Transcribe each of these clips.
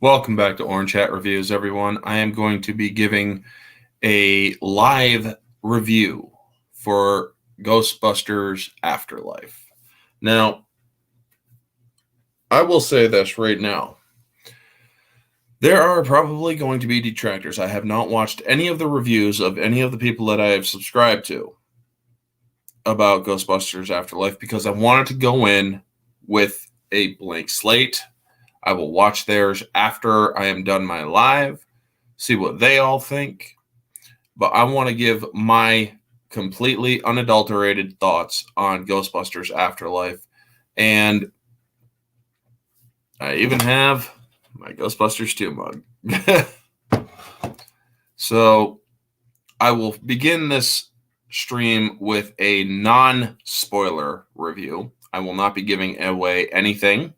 Welcome back to Orange Hat Reviews, everyone. I am going to be giving a live review for Ghostbusters Afterlife. Now, I will say this right now. There are probably going to be detractors. I have not watched any of the reviews of any of the people that I have subscribed to about Ghostbusters Afterlife because I wanted to go in with a blank slate. I will watch theirs after I am done my live, see what they all think. But I want to give my completely unadulterated thoughts on Ghostbusters Afterlife. And I even have my Ghostbusters 2 mug. So I will begin this stream with a non-spoiler review. I will not be giving away anything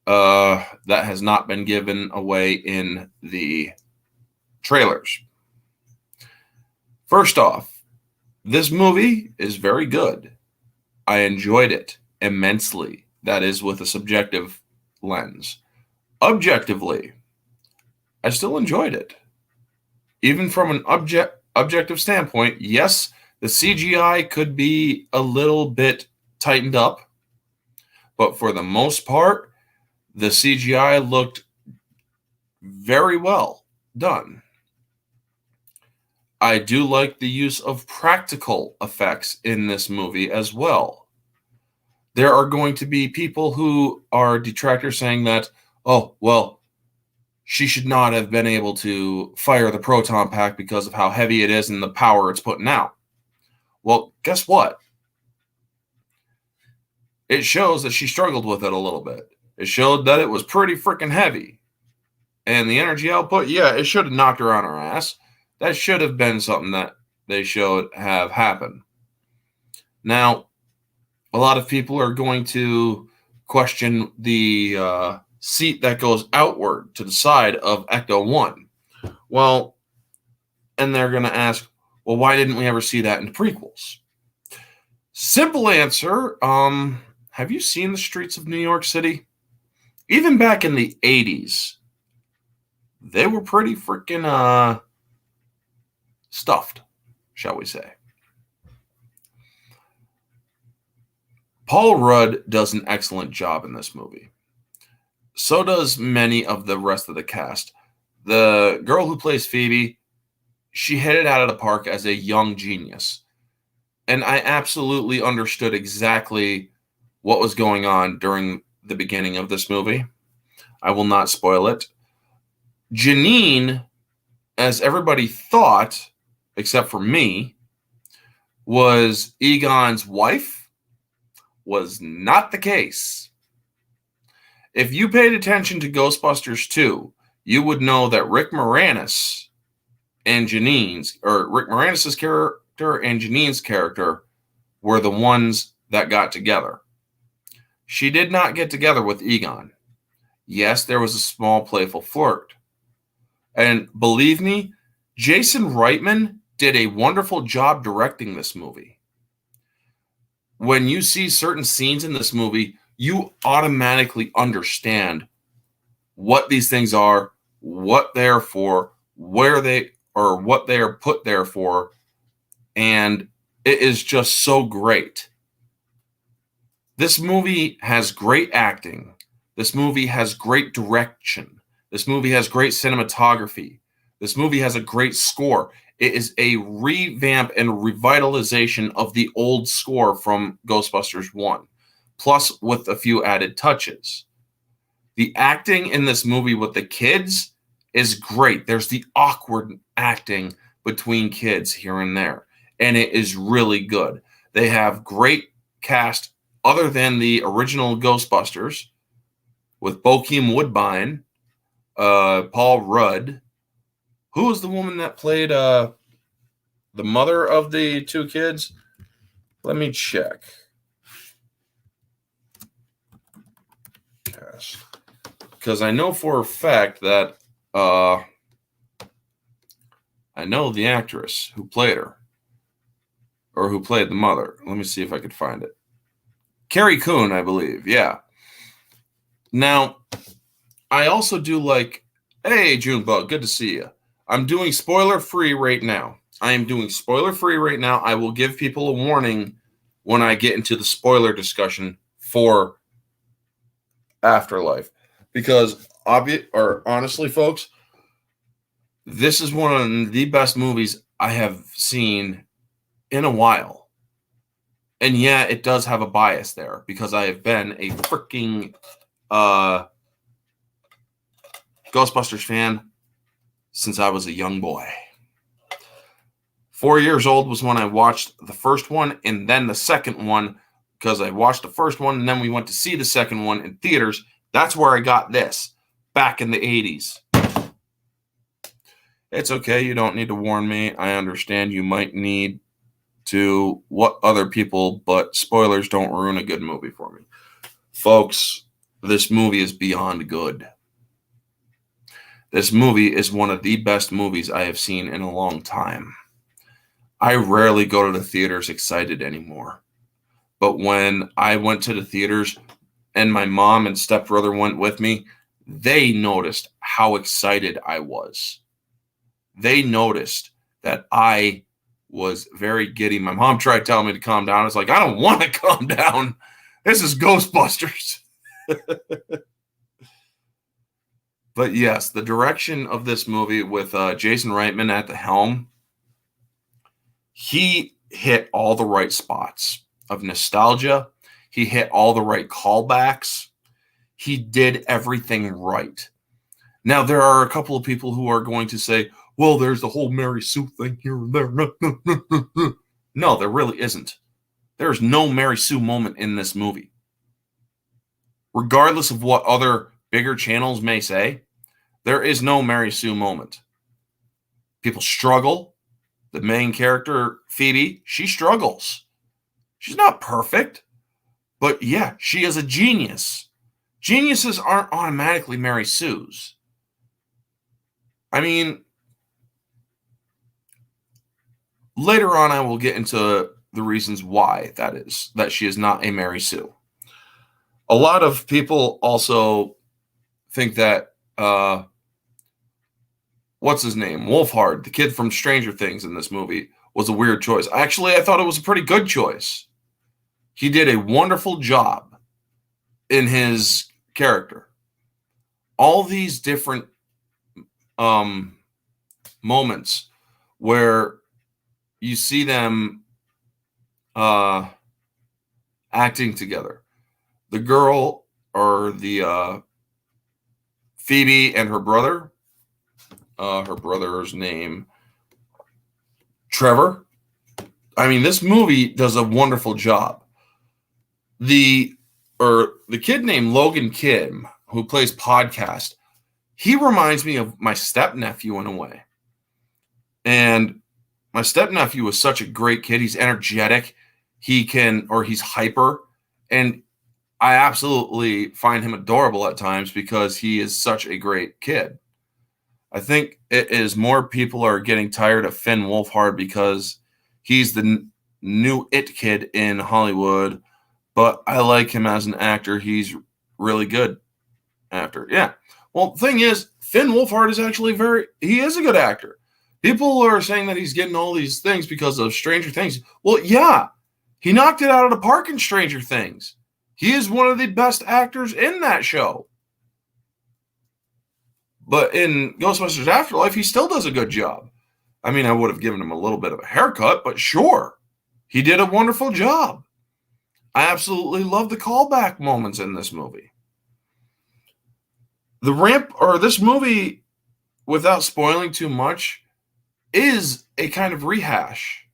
that has not been given away in the trailers. First off, this movie is very good. I enjoyed it immensely. That is with a subjective lens. Objectively, I still enjoyed it. Even from an objective standpoint, yes, the CGI could be a little bit tightened up, but for the most part, the CGI looked very well done. I do like the use of practical effects in this movie as well. There are going to be people who are detractors saying that, oh, well, she should not have been able to fire the proton pack because of how heavy it is and the power it's putting out. Well, guess what? It shows that she struggled with it a little bit. It showed that it was pretty freaking heavy. And the energy output, yeah, it should have knocked her on her ass. That should have been something that they should have happened. Now, a lot of people are going to question the seat that goes outward to the side of Ecto 1. Well, and they're going to ask, well, why didn't we ever see that in the prequels? Simple answer, have you seen the streets of New York City? Even back in the 80s, they were pretty freaking stuffed, shall we say. Paul Rudd does an excellent job in this movie. So does many of the rest of the cast. The girl who plays Phoebe, she hit it out of the park as a young genius. And I absolutely understood exactly what was going on during the beginning of this movie. I will not spoil it. Janine, as everybody thought, except for me, was Egon's wife, was not the case. If you paid attention to Ghostbusters 2, you would know that Rick Moranis and Rick Moranis' character and Janine's character were the ones that got together. She did not get together with Egon. Yes, there was a small playful flirt. And believe me, Jason Reitman did a wonderful job directing this movie. When you see certain scenes in this movie, you automatically understand what these things are, what they're for, what they are put there for, and it is just so great. This movie has great acting. This movie has great direction. This movie has great cinematography. This movie has a great score. It is a revamp and revitalization of the old score from Ghostbusters 1, plus with a few added touches. The acting in this movie with the kids is great. There's the awkward acting between kids here and there, and it is really good. They have great cast other than the original Ghostbusters with Bokeem Woodbine, Paul Rudd. Who was the woman that played the mother of the two kids? Let me check. Because I know for a fact that I know the actress who played her, or who played the mother. Let me see if I could find it. Carrie Coon, I believe. Yeah. Now, I also do like, hey, Junebug, good to see you. I'm doing spoiler free right now. I am doing spoiler free right now. I will give people a warning when I get into the spoiler discussion for Afterlife. Because, honestly, folks, this is one of the best movies I have seen in a while. And yeah, it does have a bias there because I have been a freaking Ghostbusters fan since I was a young boy. 4 years old was when I watched the first one and then the second one, because I watched the first one and then we went to see the second one in theaters. That's where I got this back in the 80s. It's okay. You don't need to warn me. I understand you might need to what other people, but spoilers don't ruin a good movie for me. Folks, this movie is beyond good. This movie is one of the best movies I have seen in a long time. I rarely go to the theaters excited anymore. But when I went to the theaters and my mom and stepbrother went with me, they noticed how excited I was. They noticed that I was very giddy. My mom tried telling me to calm down. It's like, I don't want to calm down. This is Ghostbusters. But yes, the direction of this movie with Jason Reitman at the helm, he hit all the right spots of nostalgia. He hit all the right callbacks. He did everything right. Now, there are a couple of people who are going to say, well, there's the whole Mary Sue thing here and there. No, there really isn't. There's no Mary Sue moment in this movie. Regardless of what other bigger channels may say, there is no Mary Sue moment. People struggle. The main character, Phoebe, she struggles. She's not perfect, but yeah, she is a genius. Geniuses aren't automatically Mary Sues. I mean, later on, I will get into the reasons why that she is not a Mary Sue. A lot of people also think that, what's his name? Wolfhard, the kid from Stranger Things in this movie, was a weird choice. Actually, I thought it was a pretty good choice. He did a wonderful job in his character. All these different moments where you see them acting together. The girl, or the Phoebe and her brother's name, Trevor. I mean, this movie does a wonderful job. The kid named Logan Kim, who plays Podcast, he reminds me of my stepnephew in a way. And my stepnephew is such a great kid. He's energetic. He's hyper. And I absolutely find him adorable at times because he is such a great kid. I think it is more people are getting tired of Finn Wolfhard because he's the new it kid in Hollywood, but I like him as an actor. He's really good actor. Yeah. Well, the thing is, Finn Wolfhard is actually he is a good actor. People are saying that he's getting all these things because of Stranger Things. Well, yeah, he knocked it out of the park in Stranger Things. He is one of the best actors in that show. But in Ghostbusters Afterlife, he still does a good job. I mean, I would have given him a little bit of a haircut, but sure, he did a wonderful job. I absolutely love the callback moments in this movie. This movie, without spoiling too much, is a kind of rehash.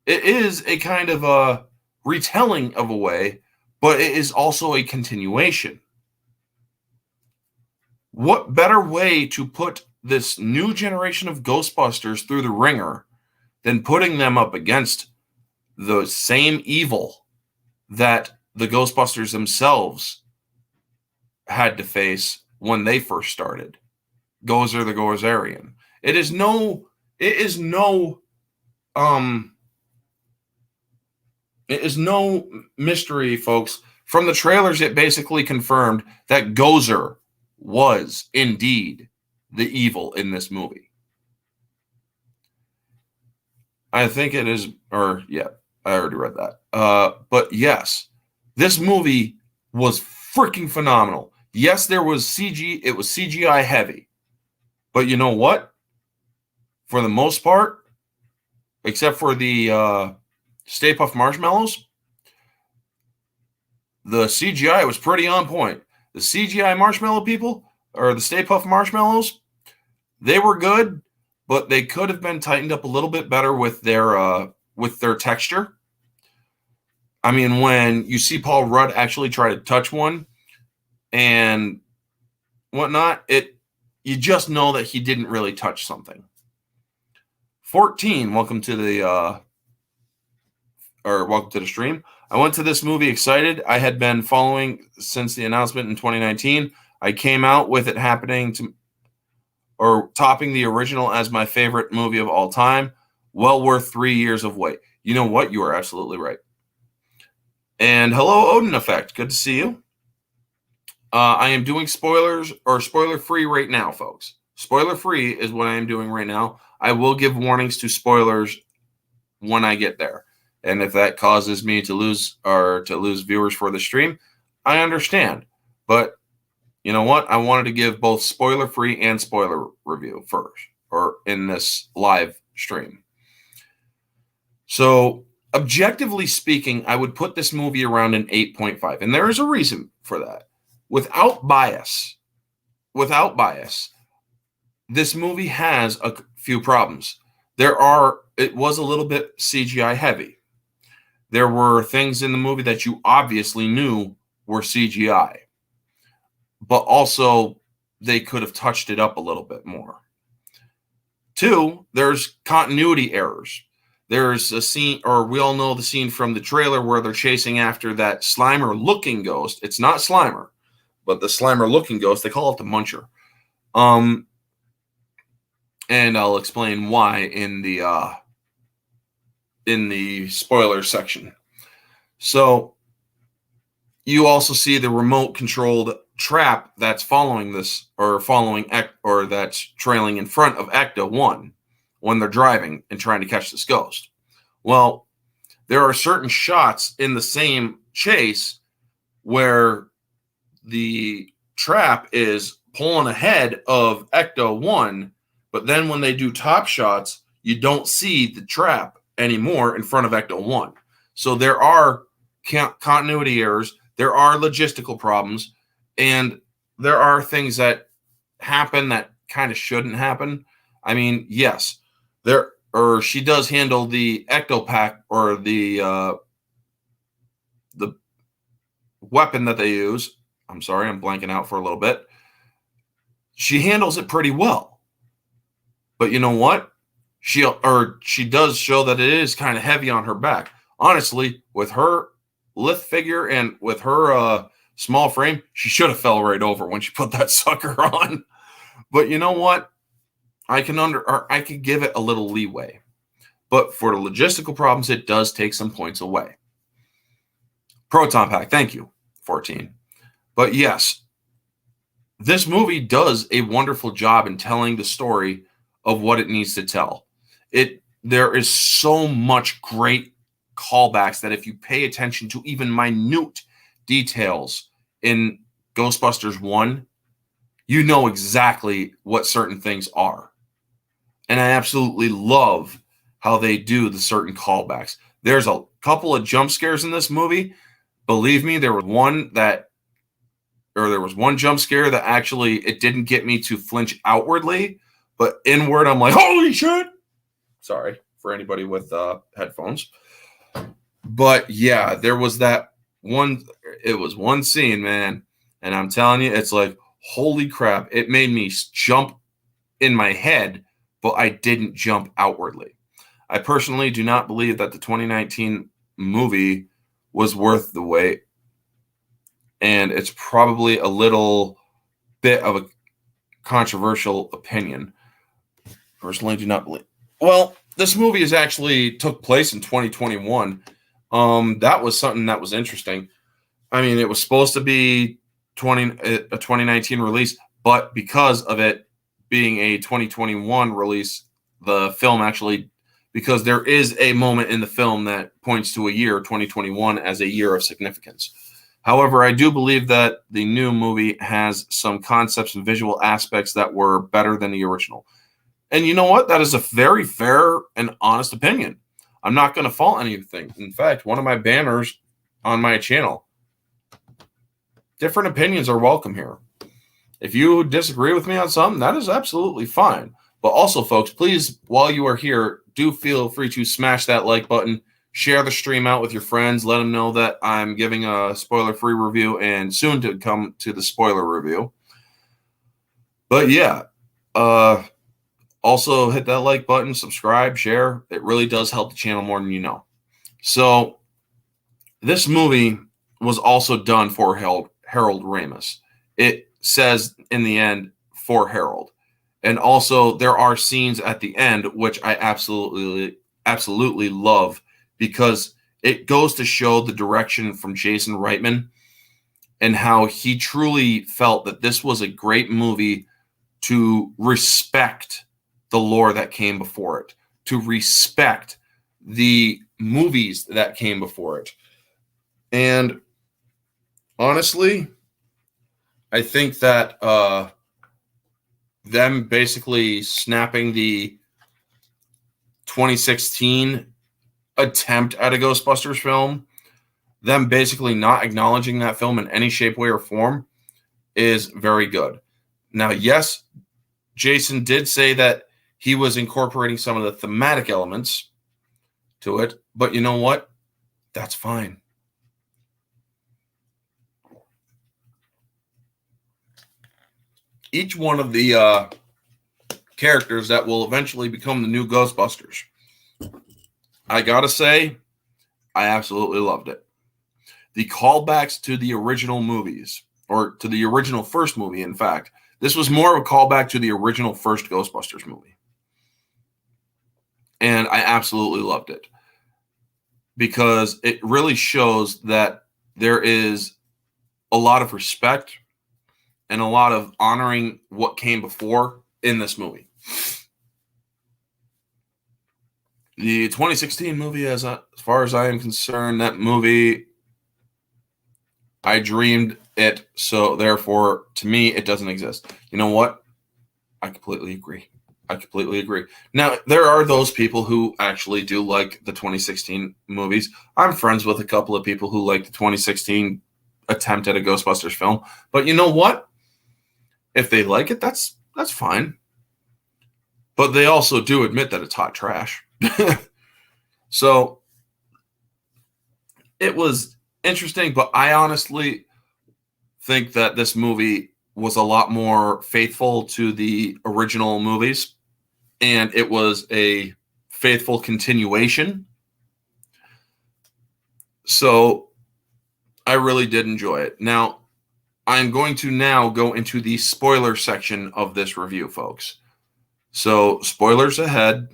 It is a kind of a retelling of a way, but it is also a continuation. What better way to put this new generation of Ghostbusters through the ringer than putting them up against the same evil that the Ghostbusters themselves had to face when they first started? Gozer the Gozerian. It is no mystery, folks. From the trailers, it basically confirmed that Gozer was indeed the evil in this movie. I think it is, or yeah, I already read that. But yes, this movie was freaking phenomenal. Yes, there was CG, it was CGI heavy. But you know what? For the most part, except for the Stay Puft Marshmallows, the CGI was pretty on point. The CGI marshmallow people, or the Stay Puft Marshmallows, they were good, but they could have been tightened up a little bit better with their texture. I mean, when you see Paul Rudd actually try to touch one and whatnot, you just know that he didn't really touch something. 14, welcome to the stream. I went to this movie excited. I had been following since the announcement in 2019. I came out with it topping the original as my favorite movie of all time. Well worth 3 years of wait. You know what? You are absolutely right. And hello, Odin Effect. Good to see you. I am doing spoilers or spoiler free right now, folks. Spoiler free is what I am doing right now. I will give warnings to spoilers when I get there. And if that causes me to lose viewers for the stream, I understand. But you know what? I wanted to give both spoiler free and spoiler review first, or in this live stream. So, objectively speaking, I would put this movie around an 8.5. And there is a reason for that. Without bias, this movie has a few problems. It was a little bit CGI heavy. There were things in the movie that you obviously knew were CGI, but also they could have touched it up a little bit more. 2, there's continuity errors. There's a scene, or we all know the scene from the trailer where they're chasing after that Slimer-looking ghost. It's not Slimer, but the Slimer-looking ghost. They call it the Muncher. And I'll explain why in the spoiler section. So you also see the remote-controlled trap that's following this, or that's trailing in front of Ecto-1 when they're driving and trying to catch this ghost. Well, there are certain shots in the same chase where the trap is pulling ahead of Ecto-1, but then when they do top shots, you don't see the trap anymore in front of Ecto-1. So there are continuity errors, there are logistical problems, and there are things that happen that kind of shouldn't happen. I mean, yes, she does handle the Ecto-Pack, or the weapon that they use. I'm sorry, I'm blanking out for a little bit. She handles it pretty well. But you know what? She does show that it is kind of heavy on her back. Honestly, with her lithe figure and with her small frame, she should have fell right over when she put that sucker on. But you know what? I could give it a little leeway. But for the logistical problems, it does take some points away. Proton Pack, thank you, 14. But yes, this movie does a wonderful job in telling the story of what it needs to tell. There is so much great callbacks that if you pay attention to even minute details in Ghostbusters 1, you know exactly what certain things are. And I absolutely love how they do the certain callbacks. There's a couple of jump scares in this movie. Believe me, there was one jump scare that actually, it didn't get me to flinch outwardly, but inward, I'm like, holy shit. Sorry for anybody with headphones. But yeah, there was that one. It was one scene, man. And I'm telling you, it's like, holy crap. It made me jump in my head, but I didn't jump outwardly. I personally do not believe that the 2019 movie was worth the wait. And it's probably a little bit of a controversial opinion. Personally, do not believe. Well, this movie took place in 2021. That was something that was interesting. I mean, it was supposed to be a 2019 release, but because of it being a 2021 release, the film actually, because there is a moment in the film that points to a year, 2021, as a year of significance. However, I do believe that the new movie has some concepts and visual aspects that were better than the original. And you know what? That is a very fair and honest opinion. I'm not going to fault anything. In fact, one of my banners on my channel, different opinions are welcome here. If you disagree with me on something, that is absolutely fine. But also, folks, please, while you are here, do feel free to smash that like button, share the stream out with your friends, let them know that I'm giving a spoiler-free review and soon to come to the spoiler review. But yeah, also hit that like button, subscribe, share. It really does help the channel more than you know. So this movie was also done for Harold Ramis. It says in the end for Harold. And also there are scenes at the end which I absolutely love, because it goes to show the direction from Jason Reitman and how he truly felt that this was a great movie to respect the lore that came before it, to respect the movies that came before it. And honestly, I think that them basically snapping the 2016 attempt at a Ghostbusters film, them basically not acknowledging that film in any shape, way, or form is very good. Now, yes, Jason did say that he was incorporating some of the thematic elements to it, but you know what? That's fine. Each one of the characters that will eventually become the new Ghostbusters, I gotta say, I absolutely loved it. The callbacks to the original movies, or to the original first movie, in fact, this was more of a callback to the original first Ghostbusters movie. And I absolutely loved it, because it really shows that there is a lot of respect and a lot of honoring what came before in this movie. The 2016 movie, as far as I am concerned, that movie, I dreamed it, so therefore, to me, it doesn't exist. You know what? I completely agree. Now, there are those people who actually do like the 2016 movies. I'm friends with a couple of people who like the 2016 attempt at a Ghostbusters film. But you know what? If they like it, that's fine. But they also do admit that it's hot trash. So it was interesting, but I honestly think that this movie was a lot more faithful to the original movies, and it was a faithful continuation. So I really did enjoy it. Now, I'm going to now go into the spoiler section of this review, folks. So, spoilers ahead.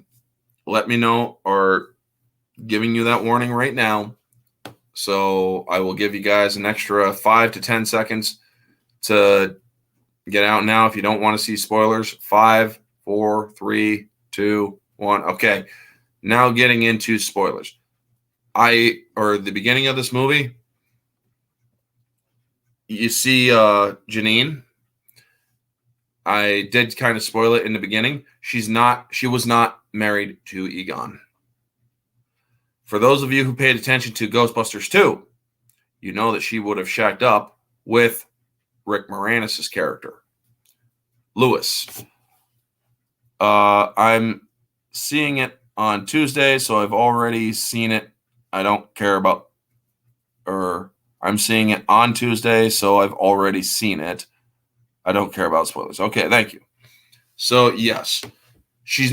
Let me know, or giving you that warning right now. So, I will give you guys an extra 5 to 10 seconds to get out now if you don't want to see spoilers. 5, 4, 3, 2, 1. Okay. Now getting into spoilers. The beginning of this movie, you see Janine. I did kind of spoil it in the beginning. She was not married to Egon. For those of you who paid attention to Ghostbusters 2, you know that she would have shacked up with Rick Moranis' character, Lewis. I'm seeing it on Tuesday, so I've already seen it. I don't care about, I'm seeing it on Tuesday, so I've already seen it. I don't care about spoilers. Okay, thank you. So, yes, she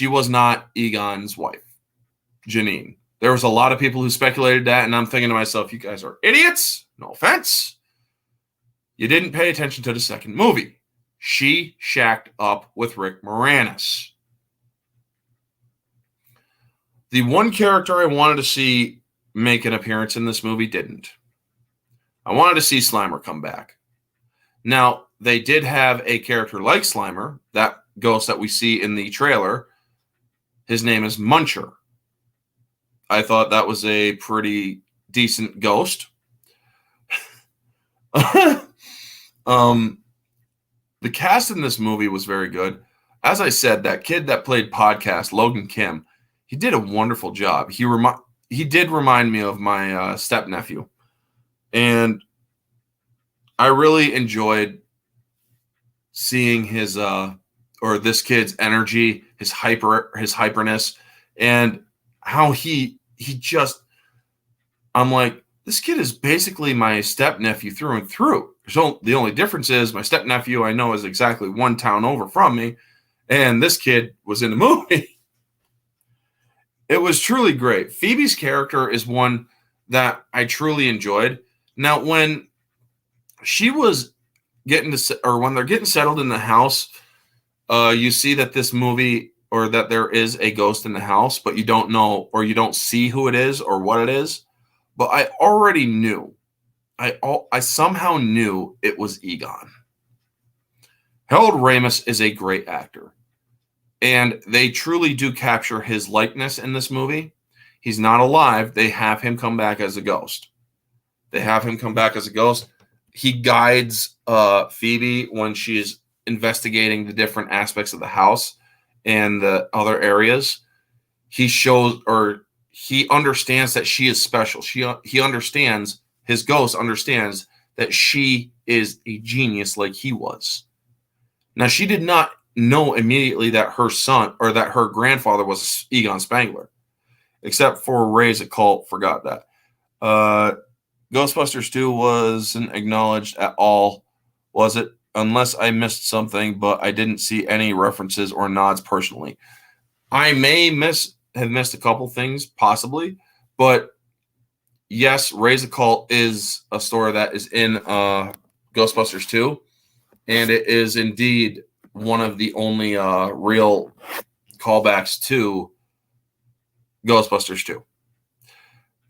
was not Egon's wife, Janine. There was a lot of people who speculated that, and I'm thinking to myself, you guys are idiots. No offense. You didn't pay attention to the second movie. She shacked up with Rick Moranis. The one character I wanted to see make an appearance in this movie didn't. I wanted to see Slimer come back. Now, they did have a character like Slimer, that ghost that we see in the trailer. His name is Muncher. I thought that was a pretty decent ghost. The cast in this movie was very good. As I said, that kid that played Podcast, Logan Kim, he did a wonderful job. He did remind me of my stepnephew. And I really enjoyed seeing his or this kid's energy, his hyperness, and how he just, I'm like, this kid is basically my stepnephew through and through. So the only difference is my stepnephew I know is exactly one town over from me, and this kid was in the movie. It was truly great. Phoebe's character is one that I truly enjoyed. Now, when she was when they're getting settled in the house, you see that this movie, or that there is a ghost in the house, but you don't know, or you don't see who it is or what it is. But I already knew. I somehow knew it was Egon. Harold Ramis is a great actor, and they truly do capture his likeness in this movie. He's not alive. They have him come back as a ghost. He guides Phoebe when she's investigating the different aspects of the house and the other areas. He understands that she is special. He understands, his ghost understands that she is a genius like he was. Now, she did not know immediately that her son, or that her grandfather, was Egon Spangler, except for Raise a Cult forgot that. Ghostbusters 2 wasn't acknowledged at all, was it? Unless I missed something, but I didn't see any references or nods personally. I may have missed a couple things, possibly, but yes, Raise a Cult is a story that is in Ghostbusters 2, and it is indeed one of the only real callbacks to Ghostbusters 2.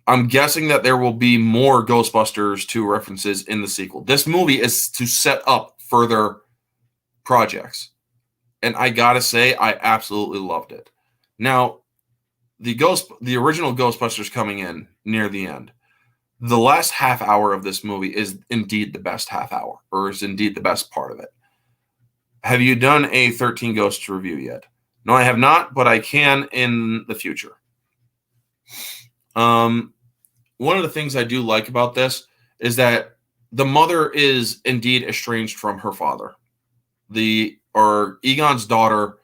I'm guessing that there will be more Ghostbusters 2 references in the sequel. This movie is to set up further projects, and I gotta say, I absolutely loved it. Now, the original Ghostbusters coming in near the end, the last half hour of this movie is indeed the best half hour, or is indeed the best part of it. Have you done a 13 Ghosts review yet? No, I have not, but I can in the future. One of the things I do like about this is that the mother is indeed estranged from her father. Or Egon's daughter,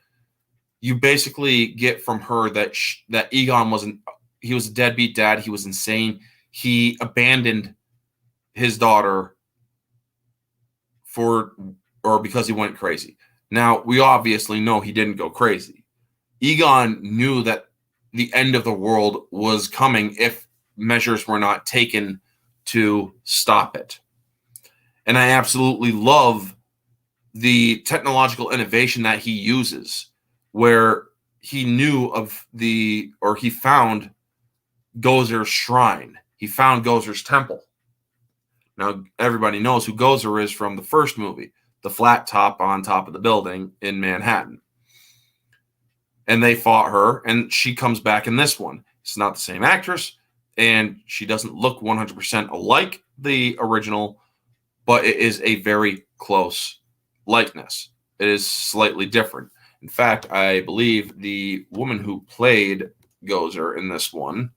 you basically get from her that that Egon he was a deadbeat dad. He was insane. He abandoned his daughter because he went crazy. Now, we obviously know he didn't go crazy. Egon knew that the end of the world was coming if measures were not taken to stop it. And I absolutely love the technological innovation that he uses, where he he found Gozer's shrine. He found Gozer's temple. Now, everybody knows who Gozer is from the first movie, the flat top on top of the building in Manhattan. And they fought her, and she comes back in this one. It's not the same actress, and she doesn't look 100% alike the original, but it is a very close likeness. It is slightly different. In fact, I believe the woman who played Gozer in this one,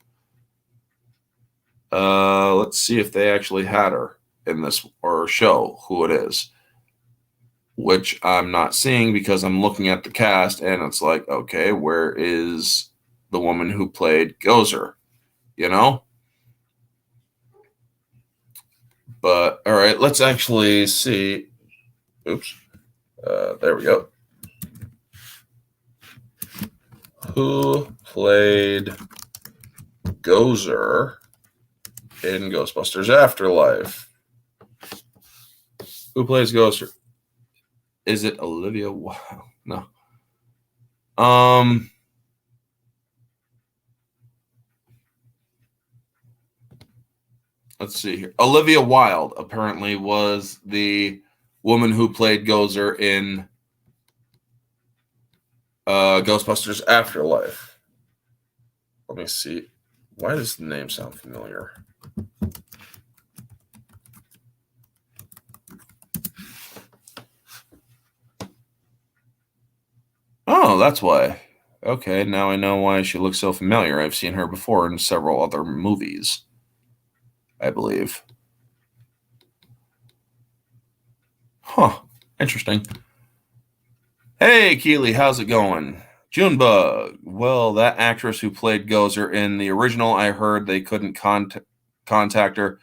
let's see if they actually had her in this or show who it is, which I'm not seeing because I'm looking at the cast and it's like, okay, where is the woman who played Gozer? You know? But, all right, let's actually see. Oops. There we go. Who played Gozer in Ghostbusters Afterlife? Who plays Gozer? Is it Olivia? Wow. No. Let's see here. Olivia Wilde apparently was the woman who played Gozer in Ghostbusters Afterlife. Let me see. Why does the name sound familiar? Oh, that's why. Okay, now I know why she looks so familiar. I've seen her before in several other movies, I believe. Huh. Interesting. Hey, Keely, how's it going? Junebug. Well, that actress who played Gozer in the original, I heard they couldn't contact her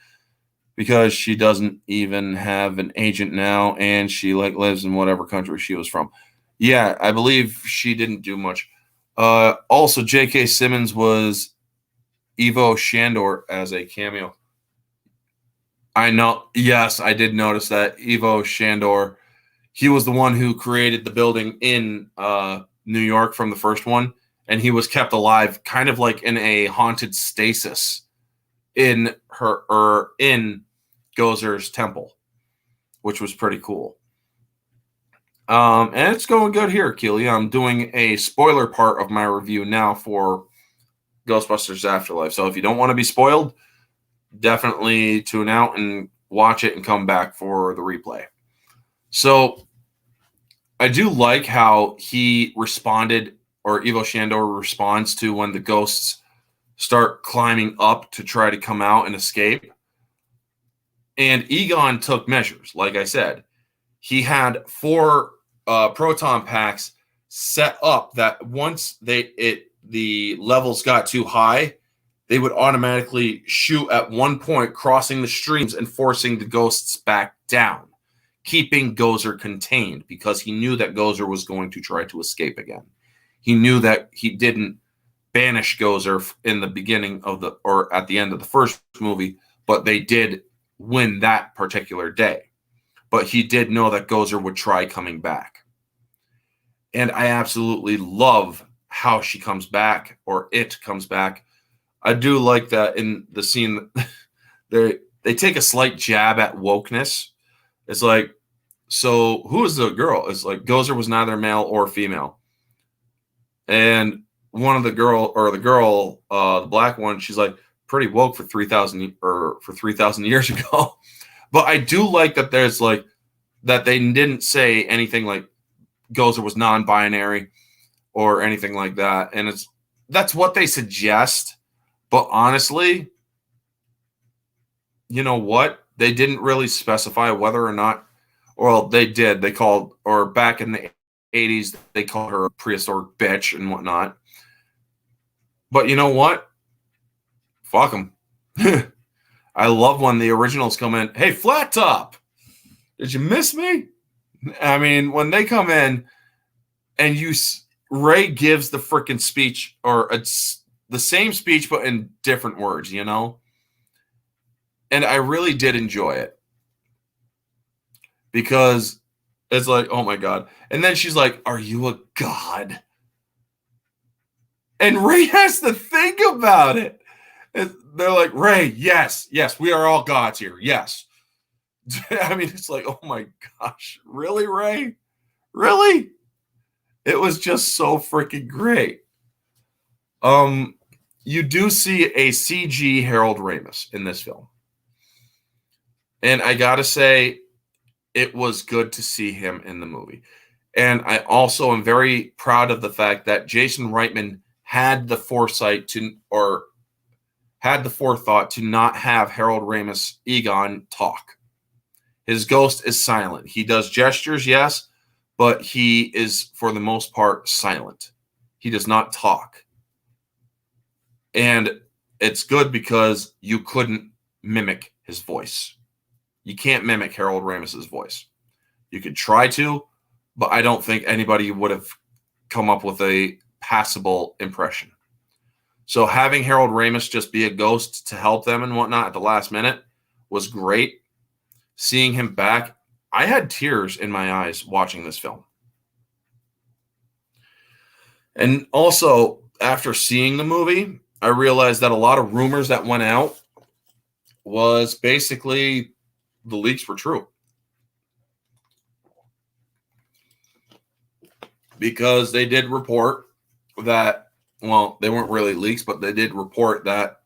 because she doesn't even have an agent now, and she lives in whatever country she was from. Yeah, I believe she didn't do much. Also, J.K. Simmons was Ivo Shandor as a cameo. I know. Yes, I did notice that. Ivo Shandor. He was the one who created the building in New York from the first one, and he was kept alive, kind of like in a haunted stasis in Gozer's temple, which was pretty cool. And it's going good here, Keely. I'm doing a spoiler part of my review now for Ghostbusters Afterlife. So if you don't want to be spoiled, definitely tune out and watch it and come back for the replay. So I do like how he responded, or Ivo Shandor responds to when the ghosts start climbing up to try to come out and escape. And Egon took measures. Like I said, he had 4 proton packs set up that once the levels got too high, they would automatically shoot at one point, crossing the streams and forcing the ghosts back down, keeping Gozer contained, because he knew that Gozer was going to try to escape again. He knew that he didn't banish Gozer in the beginning of or at the end of the first movie, but they did win that particular day. But he did know that Gozer would try coming back. And I absolutely love how she comes back, or it comes back. I do like that in the scene. They take a slight jab at wokeness. It's like, so who is the girl? It's like Gozer was neither male or female. And one of the the black one, she's like pretty woke for 3,000 years ago. But I do like that there's like that they didn't say anything like Gozer was non-binary or anything like that. And that's what they suggest. But honestly, you know what? They didn't really specify whether or not, well, they did. They called, or back in the 80s, they called her a prehistoric bitch and whatnot. But you know what? Fuck them. I love when the originals come in. Hey, Flat Top, did you miss me? I mean, when they come in and Ray gives the freaking speech, or it's the same speech but in different words, you know? And I really did enjoy it, because it's like, oh my God. And then she's like, are you a god? And Ray has to think about it. And they're like, Ray, yes, we are all gods here. Yes. I mean, it's like, oh my gosh, really, Ray? Really? It was just so freaking great. You do see a CG Harold Ramis in this film. And I gotta say, it was good to see him in the movie. And I also am very proud of the fact that Jason Reitman had the forethought to not have Harold Ramis Egon talk. His ghost is silent. He does gestures, yes, but he is, for the most part, silent. He does not talk. And it's good because you couldn't mimic his voice. You can't mimic Harold Ramis's voice. You could try to, but I don't think anybody would have come up with a passable impression. So having Harold Ramis just be a ghost to help them and whatnot at the last minute was great. Seeing him back, I had tears in my eyes watching this film. And also, after seeing the movie, I realized that a lot of rumors that went out was basically the leaks were true. because they did report that, well, they weren't really leaks, but they did report that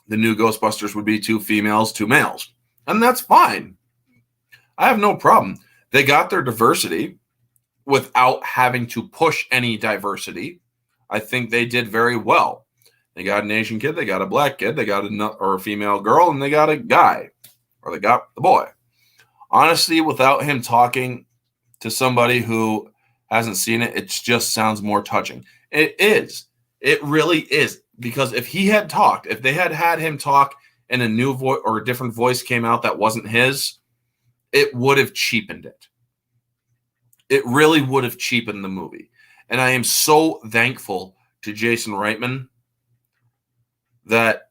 the new Ghostbusters would be 2 females, 2 males. And that's fine. I have no problem. They got their diversity without having to push any diversity. I think they did very well. They got an Asian kid, they got a black kid, they got a female girl, and they got a guy, or they got the boy. Honestly, without him talking to somebody who hasn't seen it, it just sounds more touching. It is. It really is. Because if he had talked, if they had had him talk and a new voice or a different voice came out that wasn't his, it would have cheapened it. It really would have cheapened the movie. And I am so thankful to Jason Reitman that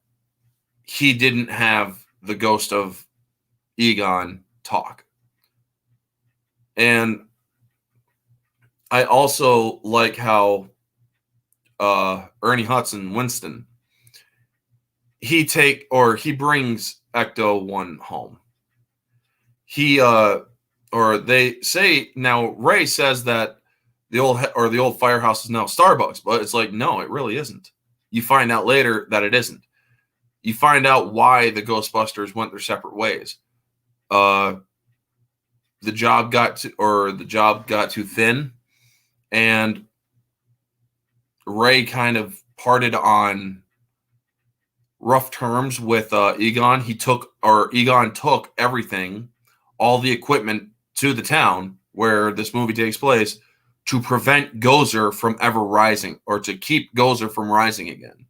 he didn't have the ghost of Egon talk. And I also like how Ernie Hudson, Winston, he brings Ecto-1 home. Or they say now, Ray says that the old firehouse is now Starbucks, but it's like, no, it really isn't. You find out later that it isn't. You find out why the Ghostbusters went their separate ways. The job got too thin, and Ray kind of parted on rough terms with Egon. Egon took everything, all the equipment, to the town where this movie takes place to prevent Gozer from ever rising, or to keep Gozer from rising again.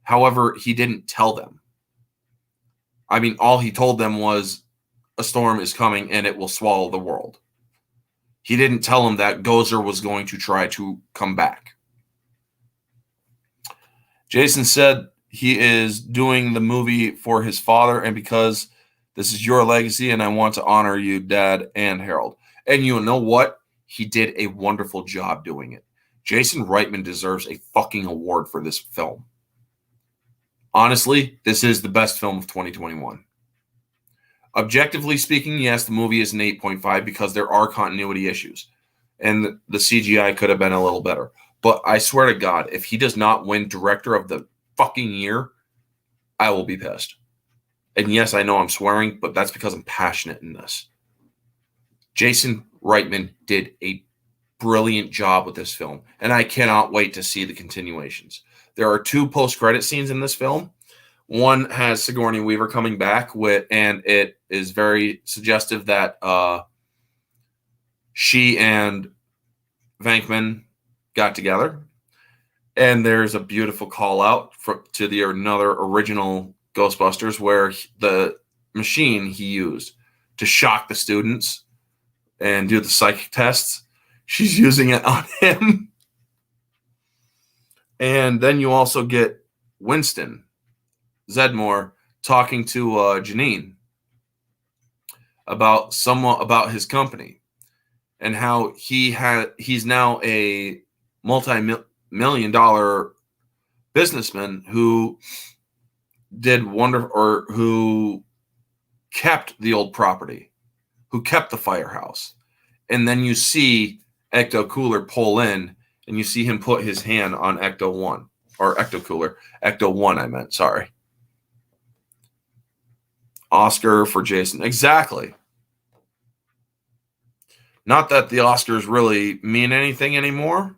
However, he didn't tell them. I mean, all he told them was a storm is coming and it will swallow the world. He didn't tell them that Gozer was going to try to come back. Jason said he is doing the movie for his father and because this is your legacy and I want to honor you, Dad and Harold. And you know what? He did a wonderful job doing it. Jason Reitman deserves a fucking award for this film. Honestly, this is the best film of 2021. Objectively speaking, yes, the movie is an 8.5 because there are continuity issues. And the CGI could have been a little better. But I swear to God, if he does not win Director of the fucking Year, I will be pissed. And yes, I know I'm swearing, but that's because I'm passionate in this. Jason Reitman did a brilliant job with this film, and I cannot wait to see the continuations. There are 2 post-credit scenes in this film. One has Sigourney Weaver coming back and it is very suggestive that she and Venkman got together. And there's a beautiful call out to another original Ghostbusters where the machine he used to shock the students and do the psychic tests, she's using it on him. And then you also get Winston Zedmore talking to Janine about his company and how he's now a multi-million-dollar businessman who who kept the old property, who kept the firehouse. And then you see Ecto Cooler pull in, and you see him put his hand on Ecto-1. Or Ecto Cooler. Ecto-1, I meant. Sorry. Oscar for Jason. Exactly. Not that the Oscars really mean anything anymore,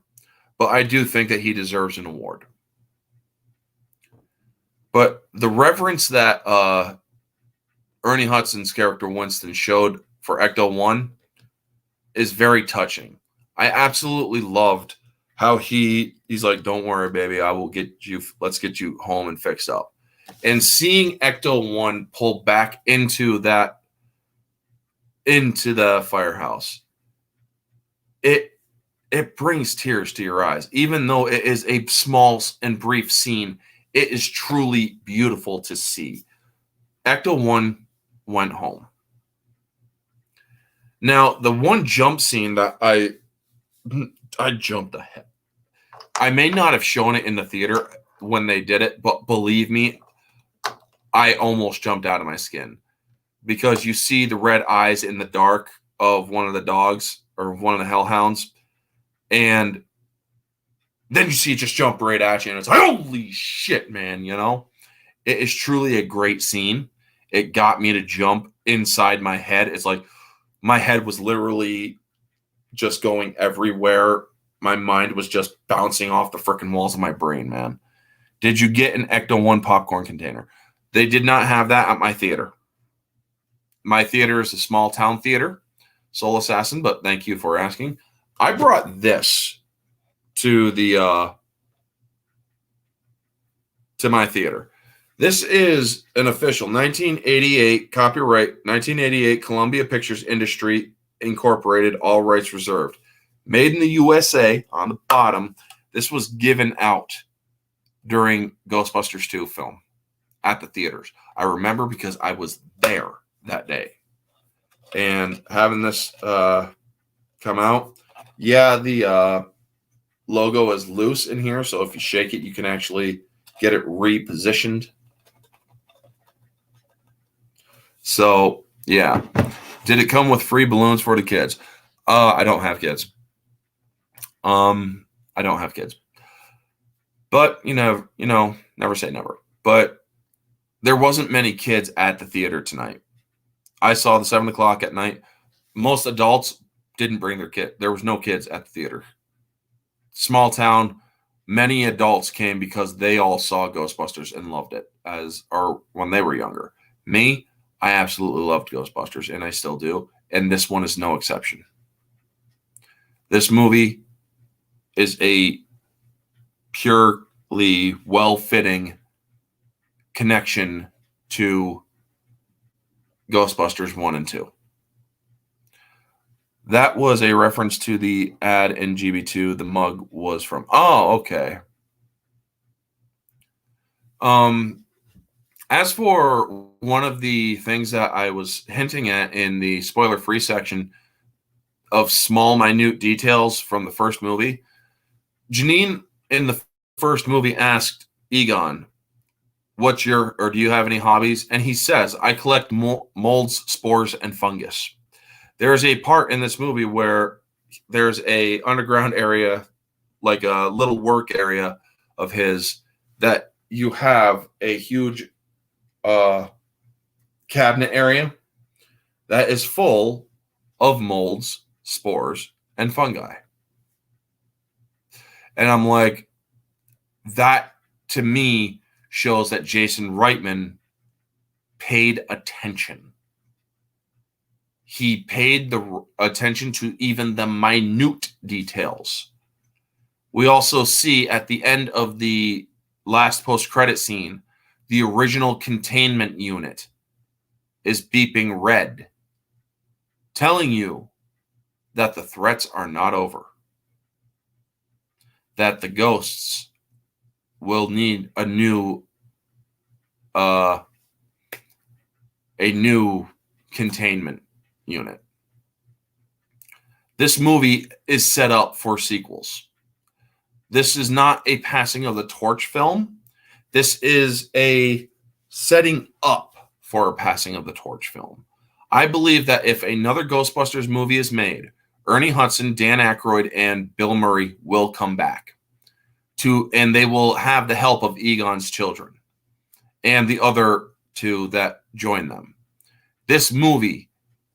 but I do think that he deserves an award. But the reverence that Ernie Hudson's character Winston showed for Ecto-1 is very touching. I absolutely loved how he's like, don't worry, baby, let's get you home and fixed up. And seeing Ecto-1 pull back into the firehouse, it brings tears to your eyes. Even though it is a small and brief scene, it is truly beautiful to see. Ecto-1 went home. Now, the one jump scene that I jumped ahead. I may not have shown it in the theater when they did it, but believe me, I almost jumped out of my skin because you see the red eyes in the dark of one of the dogs or one of the hellhounds. And then you see it just jump right at you, and it's like, holy shit, man, you know? It is truly a great scene. It got me to jump inside my head. It's like my head was literally just going everywhere. My mind was just bouncing off the freaking walls of my brain, man. Did you get an Ecto 1 popcorn container? They did not have that at my theater. My theater is a small town theater, Soul Assassin, but thank you for asking. I brought this to the to my theater. This is an official 1988 copyright, 1988 Columbia Pictures Industry Incorporated, all rights reserved. Made in the USA on the bottom. This was given out during Ghostbusters 2 film at the theaters. I remember because I was there that day. And having this come out, yeah, the logo is loose in here, so if you shake it, you can actually get it repositioned. So, yeah. Did it come with free balloons for the kids? I don't have kids. I don't have kids. But, never say never. But there wasn't many kids at the theater tonight. I saw the 7 o'clock at night. Most adults didn't bring their kid. There was no kids at the theater. Small town. Many adults came because they all saw Ghostbusters and loved it or when they were younger. Me, I absolutely loved Ghostbusters, and I still do. And this one is no exception. This movie is a purely well-fitting connection to Ghostbusters 1 and 2. That was a reference to the ad in GB2 the mug was from. Oh, okay. As for one of the things that I was hinting at in the spoiler-free section of small, minute details from the first movie, Janine in the first movie asked Egon, do you have any hobbies? And he says, I collect molds, spores, and fungus. There's a part in this movie where there's a underground area, like a little work area of his, that you have a huge cabinet area that is full of molds, spores, and fungi. And I'm like, that to me shows that Jason Reitman paid attention. He paid the attention to even the minute details. We also see at the end of the last post-credit scene, the original containment unit is beeping red, telling you that the threats are not over, that the ghosts will need a new containment unit. This movie is set up for sequels. This is not a passing of the torch film. This is a setting up for a passing of the torch film. I believe that if another Ghostbusters movie is made, Ernie Hudson, Dan Aykroyd, and Bill Murray will come back and they will have the help of Egon's children and the other two that join them. This movie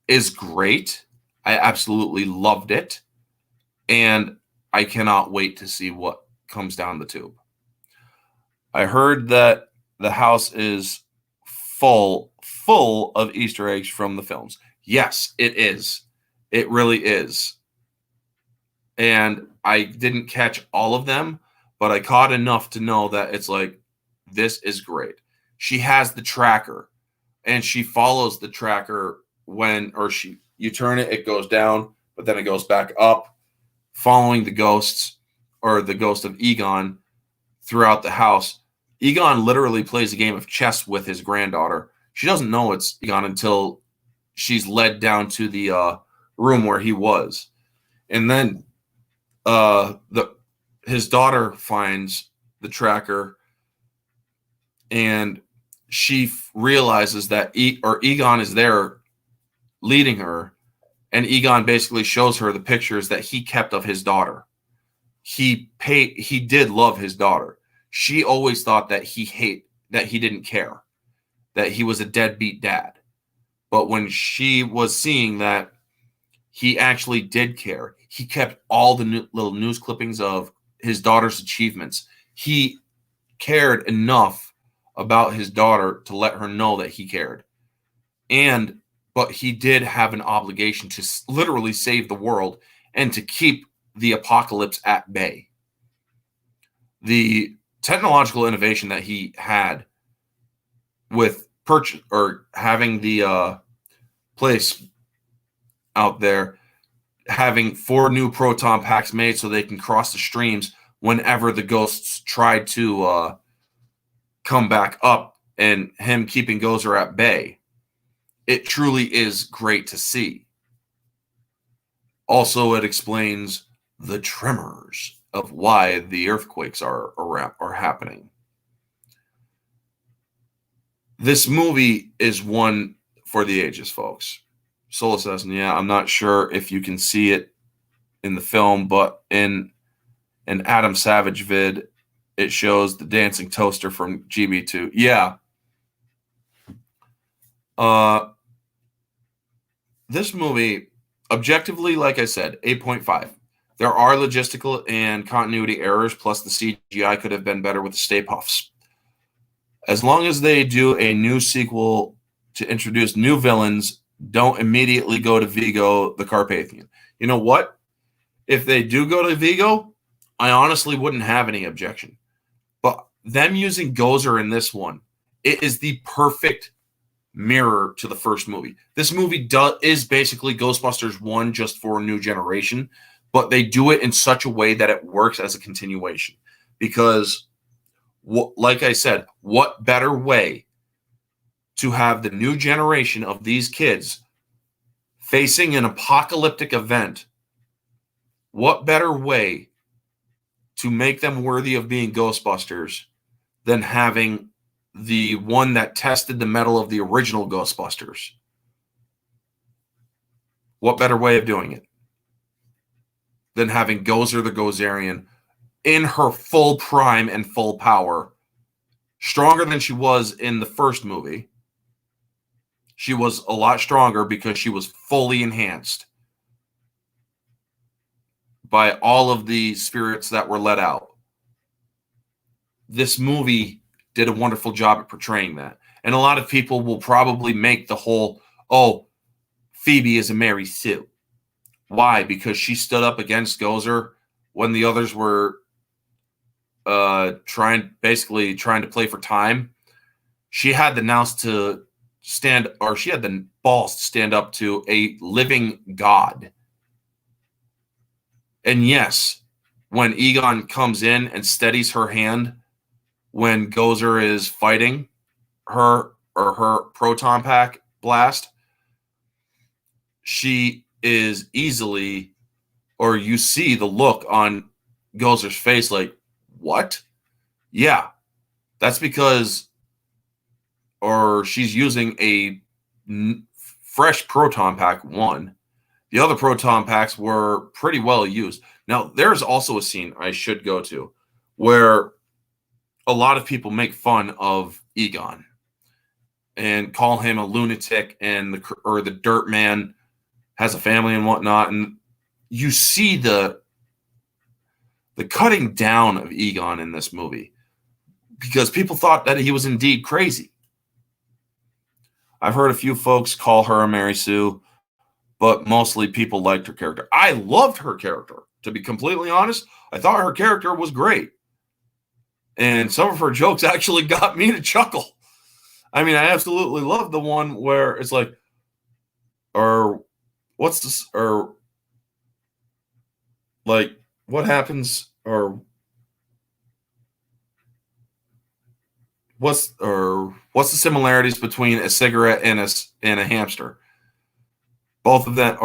is great. I absolutely loved it. And I cannot wait to see what comes down the tube. I heard that the house is full of Easter eggs from the films. Yes, it is. It really is. And I didn't catch all of them, but I caught enough to know that it's like, this is great. She has the tracker, and she follows the tracker you turn it, it goes down, but then it goes back up, following the ghosts or the ghost of Egon throughout the house. Egon literally plays a game of chess with his granddaughter. She doesn't know it's Egon until she's led down to the room where he was. And then his daughter finds the tracker, and she realizes that Egon is there leading her, and Egon basically shows her the pictures that he kept of his daughter. he did love his daughter. She always thought that he didn't care, that he was a deadbeat dad. But when she was seeing that he actually did care, he kept all the little news clippings of his daughter's achievements. He cared enough about his daughter to let her know that he cared. But he did have an obligation to literally save the world and to keep the apocalypse at bay. The technological innovation that he had with having the place out there, having 4 new proton packs made so they can cross the streams whenever the ghosts tried to come back up, and him keeping Gozer at bay. It truly is great to see. Also, it explains the tremors of why the earthquakes are happening. This movie is one for the ages, folks. Soul Assassin, yeah, I'm not sure if you can see it in the film, but in an Adam Savage vid, it shows the dancing toaster from GB2. Yeah. This movie, objectively, like I said, 8.5. There are logistical and continuity errors, plus the CGI could have been better with the Stay Puffs. As long as they do a new sequel to introduce new villains, don't immediately go to Vigo the Carpathian. You know what? If they do go to Vigo, I honestly wouldn't have any objection. But them using Gozer in this one, it is the perfect mirror to the first movie. This movie is basically Ghostbusters 1 just for a new generation, but they do it in such a way that it works as a continuation. Because, like I said, what better way to have the new generation of these kids facing an apocalyptic event? What better way to make them worthy of being Ghostbusters than having the one that tested the mettle of the original Ghostbusters? What better way of doing it than having Gozer the Gozerian in her full prime and full power, stronger than she was in the first movie. She was a lot stronger because she was fully enhanced by all of the spirits that were let out. This movie did a wonderful job at portraying that. And a lot of people will probably make the whole, oh, Phoebe is a Mary Sue. Why? Because she stood up against Gozer when the others were trying to play for time. She had the nous to stand, or she had the balls to stand up to a living god. And yes, when Egon comes in and steadies her hand when Gozer is fighting her or her proton pack blast, she is easily, or you see the look on Gozer's face like, what? Yeah, that's because, or she's using a fresh proton pack, one. The other proton packs were pretty well used. Now, there's also a scene I should go to where a lot of people make fun of Egon and call him a lunatic and the dirt man has a family and whatnot. And you see the cutting down of Egon in this movie because people thought that he was indeed crazy. I've heard a few folks call her a Mary Sue, but mostly people liked her character. I loved her character. To be completely honest, I thought her character was great. And some of her jokes actually got me to chuckle. I mean, I absolutely love the one where it's like, or what's this, or like, what happens, or what's the similarities between a cigarette and a hamster? Both of them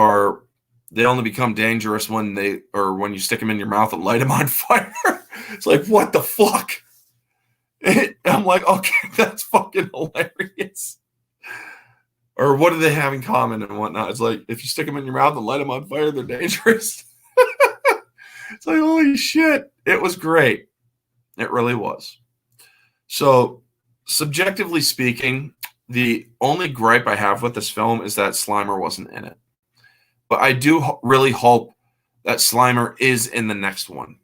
they only become dangerous when you stick them in your mouth and light them on fire. It's like, what the fuck? I'm like, okay, that's fucking hilarious. Or what do they have in common and whatnot? It's like, if you stick them in your mouth and light them on fire, they're dangerous. It's like, holy shit. It was great. It really was. So, subjectively speaking, the only gripe I have with this film is that Slimer wasn't in it. But I do really hope that Slimer is in the next one.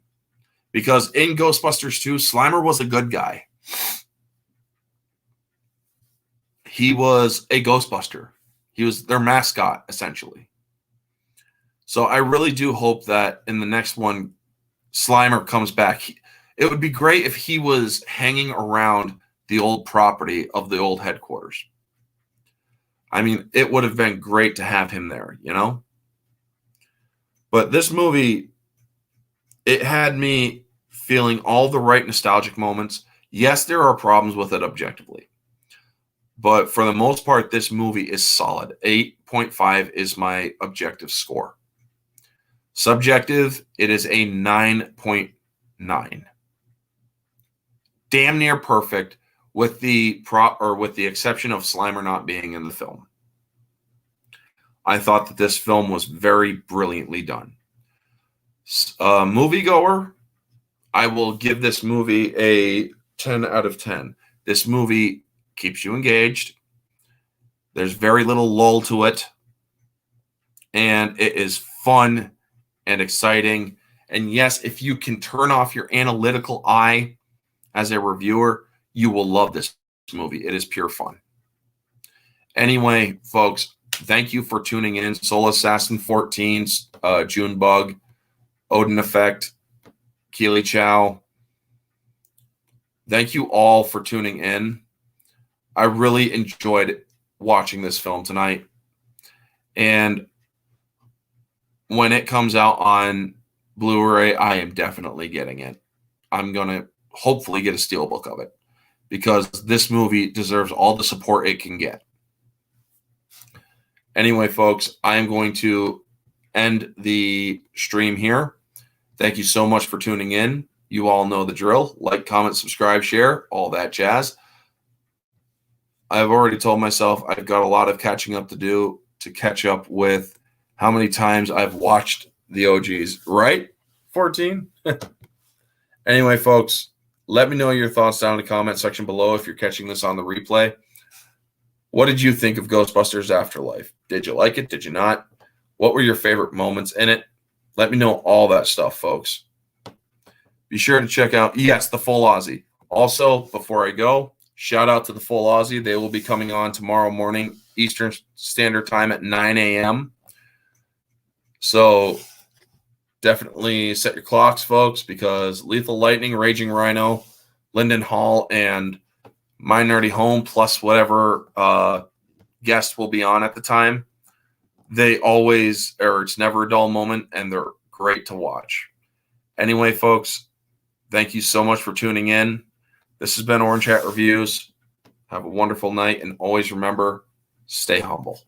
Because in Ghostbusters 2, Slimer was a good guy. He was a Ghostbuster. He was their mascot, essentially. So I really do hope that in the next one, Slimer comes back. It would be great if he was hanging around the old property of the old headquarters. I mean, it would have been great to have him there, you know? But this movie, it had me feeling all the right nostalgic moments. Yes, there are problems with it objectively. But for the most part, this movie is solid. 8.5 is my objective score. Subjective, it is a 9.9. Damn near perfect with the exception of Slimer not being in the film. I thought that this film was very brilliantly done. Moviegoer, I will give this movie a 10 out of 10. This movie keeps you engaged. There's very little lull to it. And it is fun and exciting. And yes, if you can turn off your analytical eye as a reviewer, you will love this movie. It is pure fun. Anyway, folks, thank you for tuning in. Soul Assassin 14, Junebug, Odin Effect, Keely Chow. Thank you all for tuning in. I really enjoyed watching this film tonight. And when it comes out on Blu-ray, I am definitely getting it. I'm going to hopefully get a steelbook of it because this movie deserves all the support it can get. Anyway, folks, I am going to end the stream here. Thank you so much for tuning in. You all know the drill. Like, comment, subscribe, share, all that jazz. I've already told myself I've got a lot of catching up to do to catch up with how many times I've watched the OGs, right? 14? Anyway, folks, let me know your thoughts down in the comment section below if you're catching this on the replay. What did you think of Ghostbusters Afterlife? Did you like it? Did you not? What were your favorite moments in it? Let me know all that stuff, folks. Be sure to check out, yes, the Full Aussie. Also, before I go, shout out to the Full Aussie. They will be coming on tomorrow morning, Eastern Standard Time at 9 a.m. So definitely set your clocks, folks, because Lethal Lightning, Raging Rhino, Lyndon Hall, and My Nerdy Home, plus whatever guest will be on at the time, they always, or it's never a dull moment, and they're great to watch. Anyway, folks, thank you so much for tuning in. This has been Orange Hat Reviews. Have a wonderful night, and always remember, stay humble.